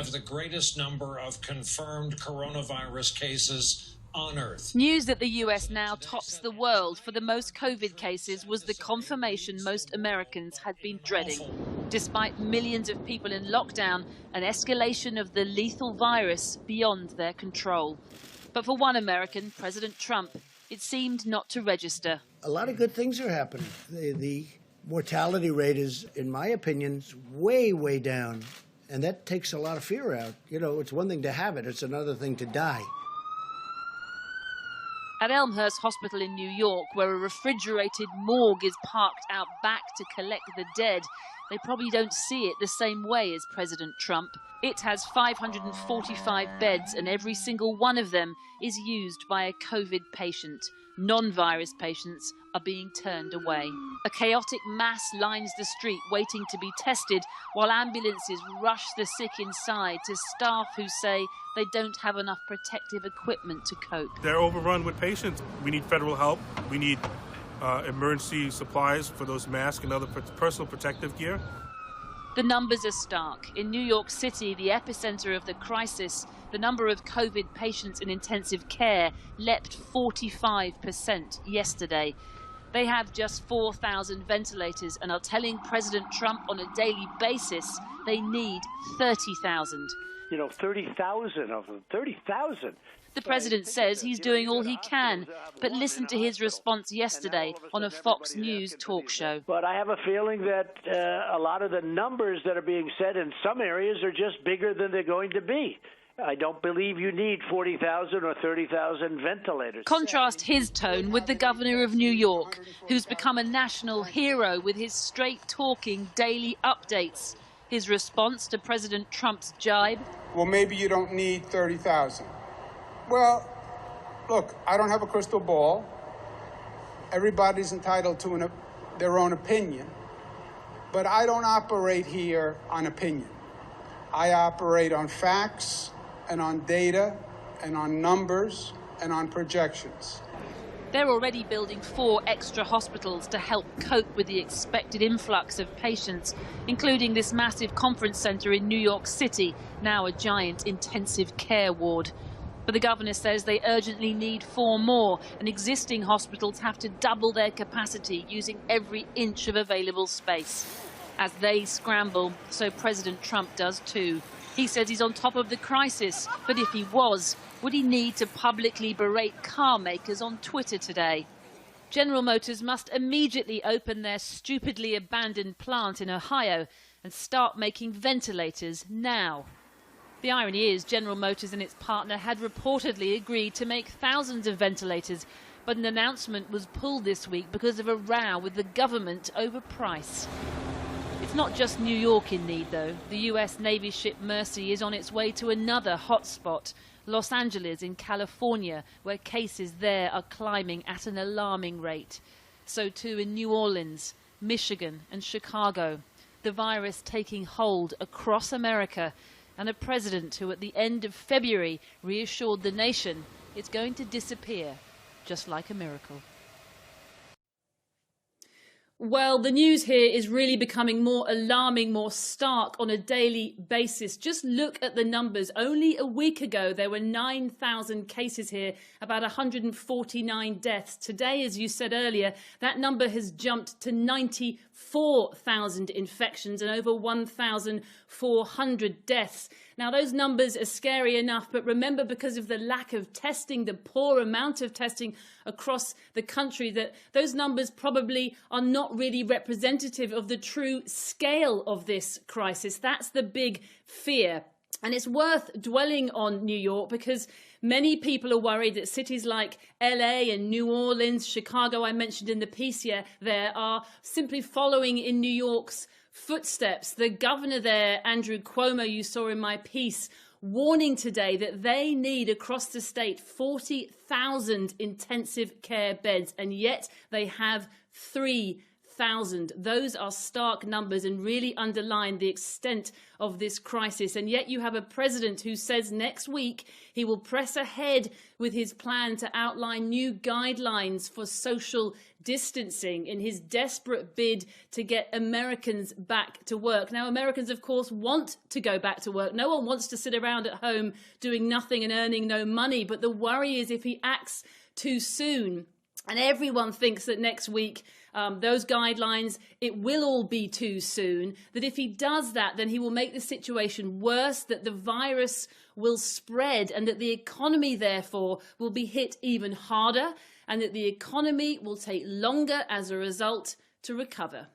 have the greatest number of confirmed coronavirus cases on Earth. News that the US now tops the world for the most COVID cases was the confirmation most Americans had been dreading. Despite millions of people in lockdown, an escalation of the lethal virus beyond their control. But for one American, President Trump, it seemed not to register. A lot of good things are happening. The mortality rate is, in my opinion, way, way down. And that takes a lot of fear out. You know, it's one thing to have it, it's another thing to die. At Elmhurst Hospital in New York, where a refrigerated morgue is parked out back to collect the dead, they probably don't see it the same way as President Trump. It has 545 beds, and every single one of them is used by a COVID patient. Non-virus patients are being turned away. A chaotic mass lines the street waiting to be tested, while ambulances rush the sick inside to staff who say they don't have enough protective equipment to cope. They're overrun with patients. We need federal help. We need emergency supplies for those masks and other personal protective gear. The numbers are stark. In New York City, the epicenter of the crisis, the number of COVID patients in intensive care leapt 45% yesterday. They have just 4,000 ventilators and are telling President Trump on a daily basis they need 30,000. You know, 30,000 of them, 30,000. The president says he's doing all he can, but listen to his response yesterday on a Fox News talk show. But I have a feeling that a lot of the numbers that are being said in some areas are just bigger than they're going to be. I don't believe you need 40,000 or 30,000 ventilators. Contrast his tone with the governor of New York, who's become a national hero with his straight-talking daily updates. His response to President Trump's jibe? Well, maybe you don't need 30,000. Well, look, I don't have a crystal ball. Everybody's entitled to their own opinion. But I don't operate here on opinion. I operate on facts and on data and on numbers and on projections. They're already building 4 extra hospitals to help cope with the expected influx of patients, including this massive conference center in New York City, now a giant intensive care ward. But the governor says they urgently need 4 more, and existing hospitals have to double their capacity using every inch of available space. As they scramble, so President Trump does too. He says he's on top of the crisis, but if he was, would he need to publicly berate car makers on Twitter today? General Motors must immediately open their stupidly abandoned plant in Ohio and start making ventilators now. The irony is General Motors and its partner had reportedly agreed to make thousands of ventilators, but an announcement was pulled this week because of a row with the government over price. It's not just New York in need, though. The US Navy ship Mercy is on its way to another hotspot, Los Angeles in California, where cases there are climbing at an alarming rate. So too in New Orleans, Michigan and Chicago. The virus taking hold across America, and a president who at the end of February reassured the nation it's going to disappear, just like a miracle. Well, the news here is really becoming more alarming, more stark on a daily basis. Just look at the numbers. Only a week ago, there were 9,000 cases here, about 149 deaths. Today, as you said earlier, that number has jumped to 94,000 infections and over 1,400 deaths. Now, those numbers are scary enough, but remember, because of the lack of testing, the poor amount of testing across the country, that those numbers probably are not really representative of the true scale of this crisis. That's the big fear. And it's worth dwelling on New York because many people are worried that cities like LA and New Orleans, Chicago, I mentioned in the piece here, there are simply following in New York's footsteps. The governor there, Andrew Cuomo, you saw in my piece, warning today that they need across the state 40,000 intensive care beds, and yet they have 3,000. 100,000. Those are stark numbers and really underline the extent of this crisis. And yet you have a president who says next week he will press ahead with his plan to outline new guidelines for social distancing in his desperate bid to get Americans back to work. Now, Americans, of course, want to go back to work. No one wants to sit around at home doing nothing and earning no money. But the worry is if he acts too soon, and everyone thinks that next week, those guidelines, it will all be too soon, that if he does that, then he will make the situation worse, that the virus will spread and that the economy, therefore, will be hit even harder and that the economy will take longer as a result to recover.